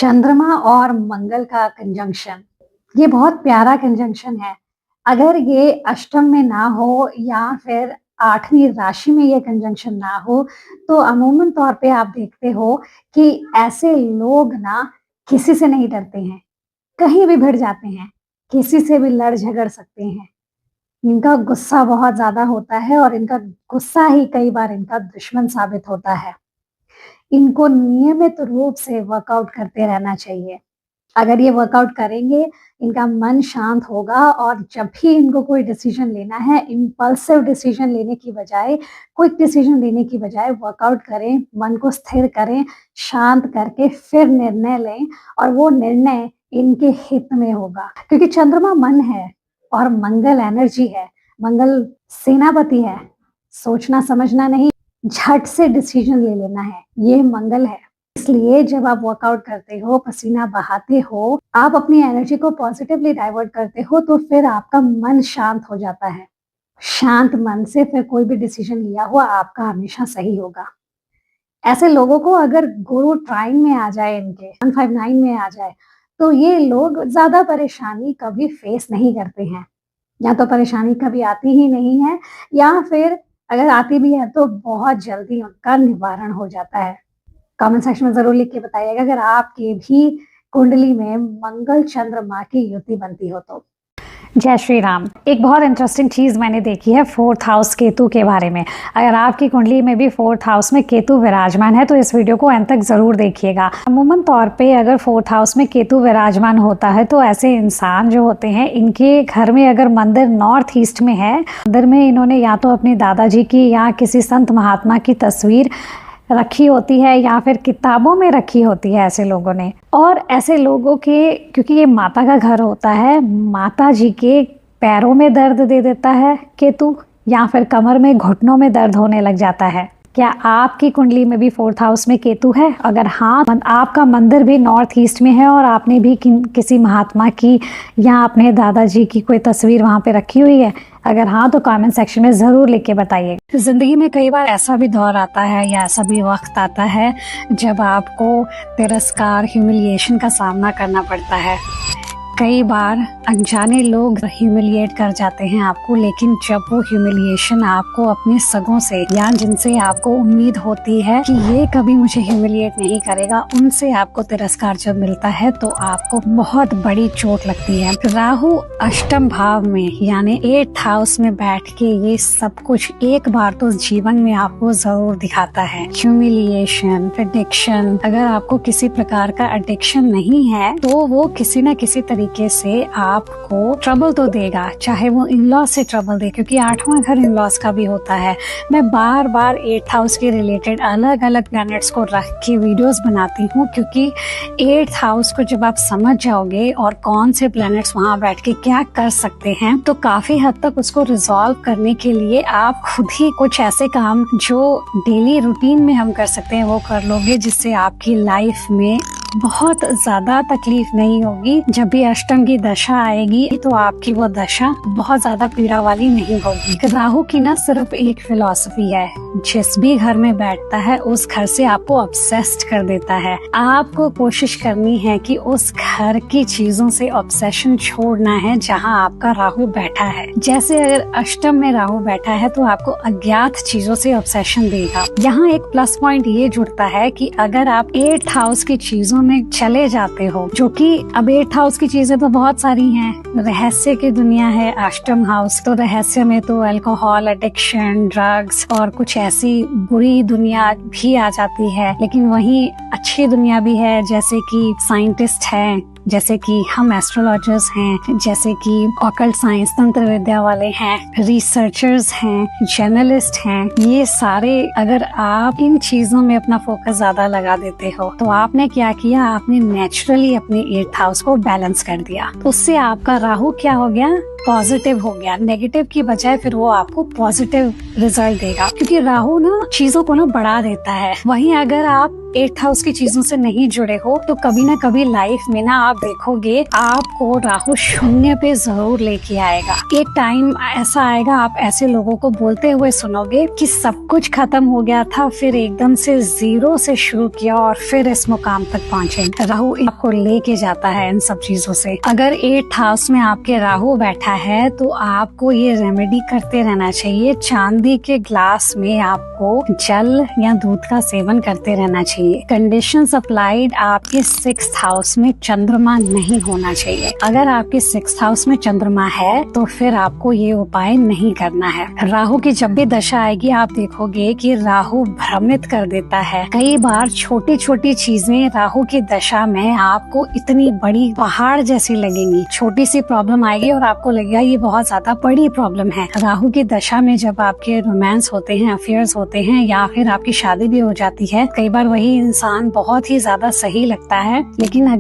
चंद्रमा और मंगल का कंजंक्शन, ये बहुत प्यारा कंजंक्शन है। अगर ये अष्टम में ना हो या फिर 8वीं राशि में ये कंजंक्शन ना हो, तो अमूमन तौर पे आप देखते हो कि ऐसे लोग ना किसी से नहीं डरते हैं, कहीं भी भिड़ जाते हैं, किसी से भी लड़ झगड़ सकते हैं। इनका गुस्सा बहुत ज़्यादा होता है और इनका गुस्सा ही कई बार इनका दुश्मन साबित होता है। इनको नियमित रूप से वर्कआउट करते रहना चाहिए। अगर ये वर्कआउट करेंगे, इनका मन शांत होगा और जब भी इनको कोई डिसीजन लेना है, इम्पल्सिव डिसीजन लेने की बजाय, क्विक डिसीजन लेने की बजाय वर्कआउट करें, मन को स्थिर करें, शांत करके फिर निर्णय लें और वो निर्णय इनके हित में होगा। क्योंकि चंद्रमा मन है और मंगल एनर्जी है। मंगल सेनापति है, सोचना समझना नहीं, झट से डिसीजन ले लेना है, ये मंगल है। इसलिए जब आप वर्कआउट करते हो, पसीना बहाते हो, आप अपनी एनर्जी को पॉजिटिवली डाइवर्ट करते हो, तो फिर आपका मन शांत हो जाता है। शांत मन से फिर कोई भी डिसीजन लिया हुआ आपका हमेशा सही होगा। ऐसे लोगों को अगर गुरु ट्राइंग में आ जाए, इनके 159 में आ जाए, तो ये लोग ज्यादा परेशानी कभी फेस नहीं करते हैं। या तो परेशानी कभी आती ही नहीं है, या फिर अगर आती भी है तो बहुत जल्दी उनका निवारण हो जाता है। कमेंट सेक्शन में जरूर लिख के बताइएगा अगर आपके भी कुंडली में मंगल चंद्रमा की युति बनती हो तो। जय श्री राम। एक बहुत इंटरेस्टिंग चीज़ मैंने देखी है 4th हाउस केतु के बारे में। अगर आपकी कुंडली में भी 4th हाउस में केतु विराजमान है तो इस वीडियो को अंत तक ज़रूर देखिएगा। अमूमन तौर पे अगर 4th हाउस में केतु विराजमान होता है तो ऐसे इंसान जो होते हैं, इनके घर में अगर मंदिर नॉर्थ ईस्ट में है, मंदिर में इन्होंने या तो अपने दादाजी की या किसी संत महात्मा की तस्वीर रखी होती है या फिर किताबों में रखी होती है ऐसे लोगों ने। और ऐसे लोगों के, क्योंकि ये माता का घर होता है, माता जी के पैरों में दर्द दे देता है केतु, या फिर कमर में, घुटनों में दर्द होने लग जाता है। क्या आपकी कुंडली में भी 4th हाउस में केतु है? अगर हाँ, आपका मंदिर भी नॉर्थ ईस्ट में है और आपने भी किसी महात्मा की या अपने दादाजी की कोई तस्वीर वहाँ पे रखी हुई है, अगर हाँ तो कमेंट सेक्शन में ज़रूर लिख के बताइए। जिंदगी में कई बार ऐसा भी दौर आता है या ऐसा भी वक्त आता है जब आपको तिरस्कार, ह्यूमिलिएशन का सामना करना पड़ता है। कई बार अनजाने लोग ह्यूमिलिएट कर जाते हैं आपको, लेकिन जब वो ह्यूमिलिएशन आपको अपने सगों से या जिनसे आपको उम्मीद होती है कि ये कभी मुझे ह्यूमिलिएट नहीं करेगा, उनसे आपको तिरस्कार जब मिलता है तो आपको बहुत बड़ी चोट लगती है। राहु अष्टम भाव में यानी 8th हाउस में बैठ के ये सब कुछ एक बार तो जीवन में आपको जरूर दिखाता है। Humiliation, addiction. अगर आपको किसी प्रकार का एडिक्शन नहीं है तो वो किसी न किसी तरीके से आपको ट्रबल तो देगा, चाहे वो इन लॉस से ट्रबल दे, क्योंकि 8वां घर इन लॉस का भी होता है। मैं बार बार 8th हाउस के रिलेटेड अलग अलग प्लैनेट्स को रख के वीडियोस बनाती हूँ, क्योंकि 8th हाउस को जब आप समझ जाओगे और कौन से प्लैनेट्स वहाँ बैठ के क्या कर सकते हैं, तो काफी हद तक उसको रिजॉल्व करने के लिए आप खुद ही कुछ ऐसे काम जो डेली रूटीन में हम कर सकते हैं वो कर लोगे, जिससे आपकी लाइफ में बहुत ज्यादा तकलीफ नहीं होगी। जब भी अष्टम की दशा आएगी तो आपकी वो दशा बहुत ज्यादा पीड़ा वाली नहीं होगी। राहु की ना सिर्फ एक फिलॉसफी है, जिस भी घर में बैठता है उस घर से आपको ऑब्सेस्ड कर देता है। आपको कोशिश करनी है कि उस घर की चीजों से ऑब्सेशन छोड़ना है जहाँ आपका राहु बैठा है। जैसे अगर अष्टम में राहु बैठा है तो आपको अज्ञात चीजों से ऑब्सेशन देगा। यहाँ एक प्लस पॉइंट ये जुड़ता है कि अगर आप 8th हाउस की चीजों में चले जाते हो, जो कि अब 8th हाउस की चीजें तो बहुत सारी हैं, रहस्य की दुनिया है अष्टम हाउस, तो रहस्य में तो अल्कोहल, एडिक्शन, ड्रग्स और कुछ ऐसी बुरी दुनिया भी आ जाती है, लेकिन वहीं अच्छी दुनिया भी है, जैसे कि साइंटिस्ट हैं, जैसे कि हम एस्ट्रोलॉजर्स हैं, जैसे कि ऑकल्ट साइंस, तंत्र विद्या वाले हैं, रिसर्चर्स हैं, जर्नलिस्ट हैं। ये सारे अगर आप इन चीजों में अपना फोकस ज्यादा लगा देते हो तो आपने क्या किया, आपने नेचुरली अपने 8th हाउस को बैलेंस कर दिया। तो उससे आपका राहु क्या हो गया, पॉजिटिव हो गया। नेगेटिव की बजाय फिर वो आपको पॉजिटिव रिजल्ट देगा, क्योंकि राहु ना चीजों को ना बढ़ा देता है। वहीं अगर आप 8th हाउस की चीजों से नहीं जुड़े हो तो कभी ना कभी लाइफ में ना आप देखोगे आपको राहु शून्य पे जरूर लेके आएगा। एक टाइम ऐसा आएगा आप ऐसे लोगों को बोलते हुए सुनोगे कि सब कुछ खत्म हो गया था, फिर एकदम से 0 से शुरू किया और फिर इस मुकाम तक पहुंचे। राहु आपको लेके जाता है इन सब चीजों से। अगर 8th हाउस में आपके राहु बैठा है तो आपको ये रेमेडी करते रहना चाहिए। चांदी के ग्लास में आपको जल या दूध का सेवन करते रहना चाहिए। कंडीशंस अप्लाइड, आपके 6th हाउस में चंद्रमा नहीं होना चाहिए। अगर आपके 6th हाउस में चंद्रमा है तो फिर आपको ये उपाय नहीं करना है। राहु की जब भी दशा आएगी आप देखोगे कि राहु भ्रमित कर देता है। कई बार छोटी छोटी चीजें राहु की दशा में आपको इतनी बड़ी पहाड़ जैसी लगेंगी। छोटी सी प्रॉब्लम आएगी और आपको लगेगा ये बहुत ज्यादा बड़ी प्रॉब्लम है। राहु की दशा में जब आपके रोमांस होते हैं, अफेयर्स होते हैं या फिर आपकी शादी भी हो जाती है, कई बार वही इंसान बहुत ही ज्यादा सही लगता है, लेकिन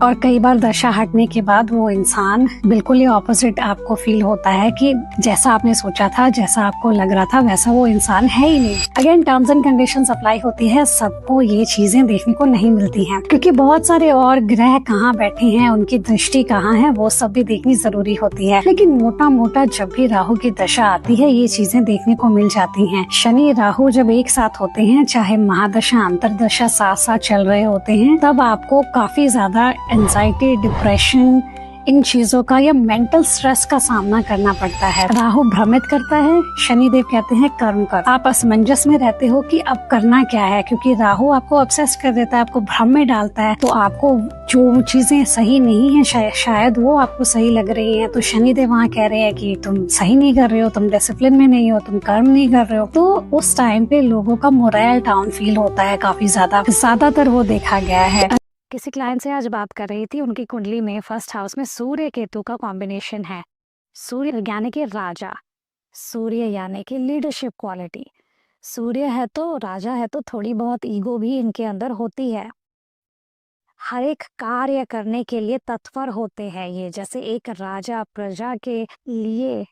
और कई बार दशा हटने के बाद वो इंसान बिल्कुल ही ऑपोजिट आपको फील होता है कि जैसा आपने सोचा था, जैसा आपको लग रहा था वैसा वो इंसान है ही नहीं। Again terms and conditions apply होती है। सबको ये चीजें देखने को नहीं मिलती हैं क्योंकि बहुत सारे और ग्रह कहाँ बैठे हैं, उनकी दृष्टि कहाँ है, वो सब भी देखनी जरूरी होती है। लेकिन मोटा मोटा जब भी राहु की दशा आती है ये चीजें देखने को मिल जाती हैं। शनि राहु जब एक साथ होते हैं, चाहे महादशा अंतरदशा साथ साथ चल रहे होते हैं, तब आपको काफी ज्यादा एंजाइटी, डिप्रेशन, इन चीजों का या मेंटल स्ट्रेस का सामना करना पड़ता है। राहु भ्रमित करता है, शनिदेव कहते हैं कर्म कर। आप असमंजस में रहते हो कि अब करना क्या है, क्योंकि राहु आपको ऑब्सेस कर देता है, आपको भ्रम में डालता है। तो आपको जो चीजें सही नहीं है शायद वो आपको सही लग रही है, तो शनिदेव वहाँ कह रहे हैं कि तुम सही नहीं कर रहे हो, तुम डिसिप्लिन में नहीं हो, तुम कर्म नहीं कर रहे हो। तो उस टाइम पे लोगों का मोरल डाउन फील होता है काफी ज्यादातर वो देखा गया है। किसी क्लाइंट से आज बात कर रही थी, उनकी कुंडली में 1st हाउस में सूर्य केतु का कॉम्बिनेशन है। सूर्य यानी कि राजा, सूर्य यानी कि लीडरशिप क्वालिटी। सूर्य है तो राजा है तो थोड़ी बहुत ईगो भी इनके अंदर होती है। हर एक कार्य करने के लिए तत्पर होते हैं ये, जैसे एक राजा प्रजा के लिए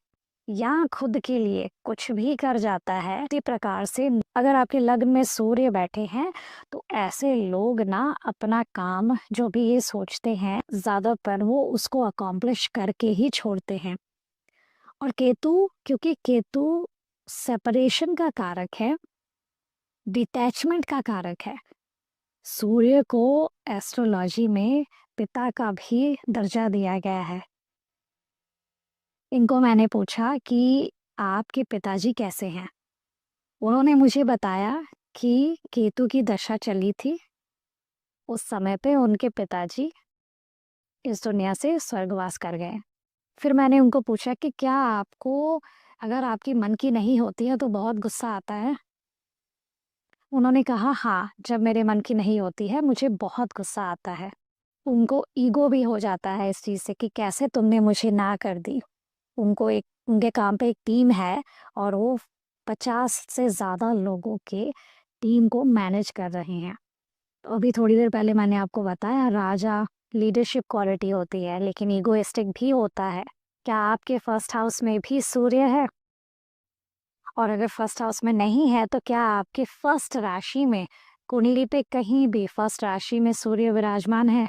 या खुद के लिए कुछ भी कर जाता है। इसी प्रकार से अगर आपके लग्न में सूर्य बैठे हैं तो ऐसे लोग ना अपना काम जो भी ये सोचते हैं ज्यादातर वो उसको अकॉम्प्लिश करके ही छोड़ते हैं। और केतु, क्योंकि केतु सेपरेशन का कारक है, डिटैचमेंट का कारक है। सूर्य को एस्ट्रोलॉजी में पिता का भी दर्जा दिया गया है। इनको मैंने पूछा कि आपके पिताजी कैसे हैं। उन्होंने मुझे बताया कि केतु की दशा चली थी, उस समय पे उनके पिताजी इस दुनिया से स्वर्गवास कर गए। फिर मैंने उनको पूछा कि क्या आपको अगर आपकी मन की नहीं होती है तो बहुत गुस्सा आता है। उन्होंने कहा हाँ, जब मेरे मन की नहीं होती है मुझे बहुत गुस्सा आता है। उनको ईगो भी हो जाता है इस चीज़ से कि कैसे तुमने मुझे ना कर दी। उनके काम पे एक टीम है और वो 50 से ज़्यादा लोगों के टीम को मैनेज कर रहे हैं। तो अभी थोड़ी देर पहले मैंने आपको बताया राजा लीडरशिप क्वालिटी होती है, लेकिन ईगोइस्टिक भी होता है। क्या आपके 1st हाउस में भी सूर्य है? और अगर 1st हाउस में नहीं है तो क्या आपके 1st राशि में, कुंडली पे कहीं भी 1st राशि में सूर्य विराजमान है?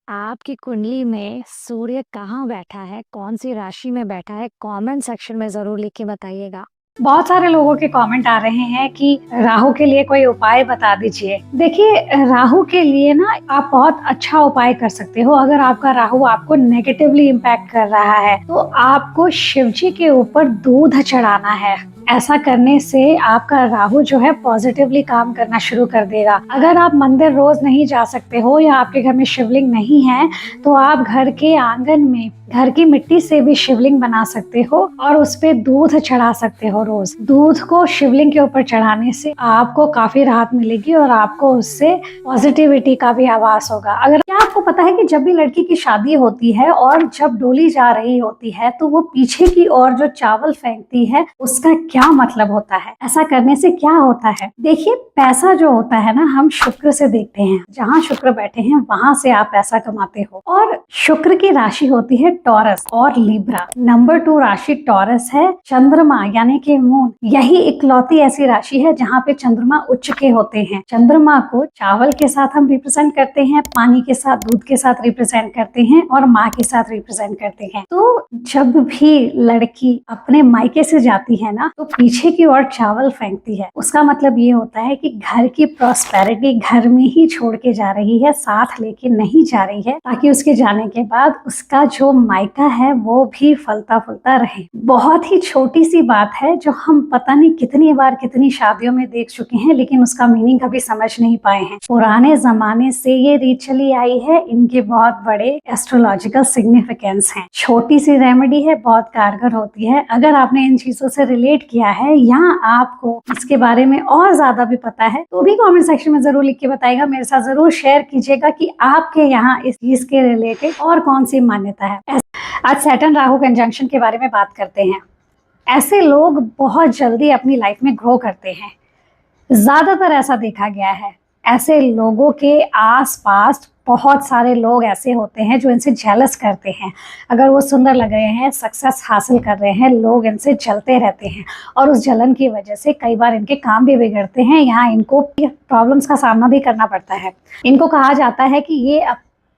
आपकी कुंडली में सूर्य कहाँ बैठा है, कौन सी राशि में बैठा है, कमेंट सेक्शन में जरूर लिख के बताइएगा। बहुत सारे लोगों के कमेंट आ रहे हैं कि राहु के लिए कोई उपाय बता दीजिए। देखिए, राहु के लिए ना आप बहुत अच्छा उपाय कर सकते हो। अगर आपका राहु आपको नेगेटिवली इम्पैक्ट कर रहा है तो आपको शिवजी के ऊपर दूध चढ़ाना है। ऐसा करने से आपका राहु जो है पॉजिटिवली काम करना शुरू कर देगा। अगर आप मंदिर रोज नहीं जा सकते हो या आपके घर में शिवलिंग नहीं है तो आप घर के आंगन में घर की मिट्टी से भी शिवलिंग बना सकते हो और उस पे दूध चढ़ा सकते हो। रोज दूध को शिवलिंग के ऊपर चढ़ाने से आपको काफी राहत मिलेगी और आपको उससे पॉजिटिविटी का भी आभास होगा। अगर आपको पता है कि जब भी लड़की की शादी होती है और जब डोली जा रही होती है तो वो पीछे की ओर जो चावल फेंकती है उसका क्या मतलब होता है, ऐसा करने से क्या होता है। देखिए, पैसा जो होता है ना, हम शुक्र से देखते हैं, जहाँ शुक्र बैठे हैं वहां से आप पैसा कमाते हो। और शुक्र की राशि होती है टॉरस और लिब्रा। नंबर 2 राशि टॉरस है। चंद्रमा यानी कि मून, यही इकलौती ऐसी राशि है जहाँ पे चंद्रमा उच्च के होते हैं। चंद्रमा को चावल के साथ हम रिप्रेजेंट करते हैं, पानी के साथ, दूध के साथ रिप्रेजेंट करते हैं और माँ के साथ रिप्रेजेंट करते हैं। तो जब भी लड़की अपने मायके से जाती है ना, तो पीछे की ओर चावल फेंकती है। उसका मतलब ये होता है कि घर की प्रॉस्पेरिटी घर में ही छोड़ के जा रही है, साथ लेके नहीं जा रही है, ताकि उसके जाने के बाद उसका जो मायका है वो भी फलता फूलता रहे। बहुत ही छोटी सी बात है जो हम पता नहीं कितनी बार कितनी शादियों में देख चुके हैं, लेकिन उसका मीनिंग कभी समझ नहीं पाए हैं। पुराने जमाने से ये रीत चली आई है। इनके बहुत बड़े एस्ट्रोलॉजिकल सिग्निफिकेंस हैं। छोटी सी रेमेडी है, बहुत कारगर होती है। अगर आपने इन चीजों से रिलेट किया है या आपको इसके बारे में और ज्यादा भी पता है तो भी कमेंट सेक्शन में जरूर लिख के बताइएगा, मेरे साथ जरूर शेयर कीजिएगा कि आपके यहाँ इस चीज के रिलेटेड और कौन सी मान्यता है। आज सैटर्न राहु कंजंक्शन के बारे में बात करते हैं। ऐसे लोग बहुत जल्दी अपनी लाइफ में ग्रो करते हैं, ज्यादातर ऐसा देखा गया है। ऐसे लोगों के आसपास बहुत सारे लोग ऐसे होते हैं जो इनसे जेलस करते हैं। अगर वो सुंदर लग रहे हैं, सक्सेस हासिल कर रहे हैं, लोग इनसे जलते रहते हैं और उस जलन की वजह से कई बार इनके काम भी बिगड़ते हैं। यहाँ इनको प्रॉब्लम्स का सामना भी करना पड़ता है। इनको कहा जाता है कि ये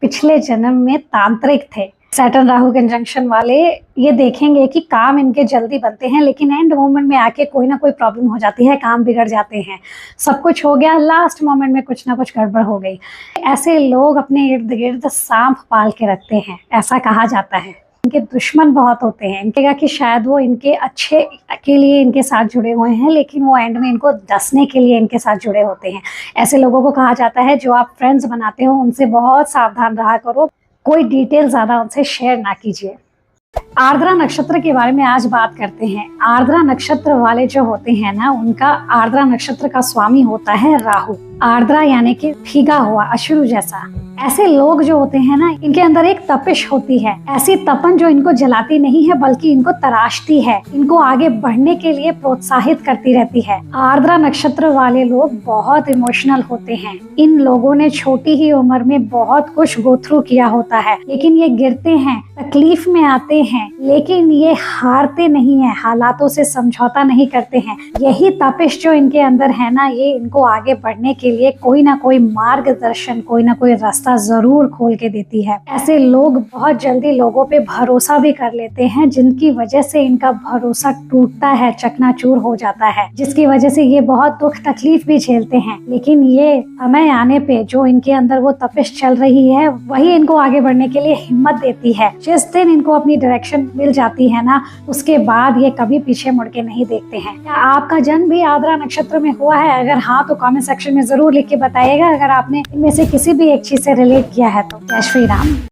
पिछले जन्म में तांत्रिक थे। सैटर्न राहु कंजंक्शन वाले ये देखेंगे कि काम इनके जल्दी बनते हैं, लेकिन एंड मोमेंट में आके कोई ना कोई प्रॉब्लम हो जाती है, काम बिगड़ जाते हैं। सब कुछ हो गया, लास्ट मोमेंट में कुछ ना कुछ गड़बड़ हो गई। ऐसे लोग अपने इर्द गिर्द सांप पाल के रखते हैं, ऐसा कहा जाता है। इनके दुश्मन बहुत होते हैं। इनके कि शायद वो इनके अच्छे के लिए इनके साथ जुड़े हुए हैं, लेकिन वो एंड में इनको डसने के लिए इनके साथ जुड़े होते हैं। ऐसे लोगों को कहा जाता है जो आप फ्रेंड्स बनाते हो उनसे बहुत सावधान रहा करो, कोई डिटेल ज्यादा उनसे शेयर ना कीजिए। आर्द्रा नक्षत्र के बारे में आज बात करते हैं। आर्द्रा नक्षत्र वाले जो होते हैं ना, उनका आर्द्रा नक्षत्र का स्वामी होता है राहु। आर्द्रा यानी कि भीगा हुआ, अश्रु जैसा। ऐसे लोग जो होते हैं ना, इनके अंदर एक तपिश होती है, ऐसी तपन जो इनको जलाती नहीं है बल्कि इनको तराशती है, इनको आगे बढ़ने के लिए प्रोत्साहित करती रहती है। आर्द्रा नक्षत्र वाले लोग बहुत इमोशनल होते हैं। इन लोगों ने छोटी ही उम्र में बहुत कुछ गो थ्रू किया होता है, लेकिन ये गिरते हैं, तकलीफ में आते हैं, लेकिन ये हारते नहीं है, हालातों से समझौता नहीं करते हैं। यही तपिश जो इनके अंदर है ना, ये इनको आगे बढ़ने के लिए कोई ना कोई मार्गदर्शन, कोई ना कोई रास्ता जरूर खोल के देती है। ऐसे लोग बहुत जल्दी लोगों पे भरोसा भी कर लेते हैं, जिनकी वजह से इनका भरोसा टूटता है, चकनाचूर हो जाता है, जिसकी वजह से ये बहुत दुख तकलीफ भी झेलते हैं। लेकिन ये समय आने पे जो इनके अंदर वो तपिश चल रही है, वही इनको आगे बढ़ने के लिए हिम्मत देती है। जिस दिन इनको अपनी डायरेक्शन मिल जाती है ना, उसके बाद ये कभी पीछे मुड़ के नहीं देखते हैं। क्या आपका जन्म भी आर्द्रा नक्षत्र में हुआ है? अगर हाँ तो कमेंट सेक्शन में जरूर लिख के बताइएगा। अगर आपने इनमें से किसी भी एक चीज से रिलेट किया है तो। जय श्री राम।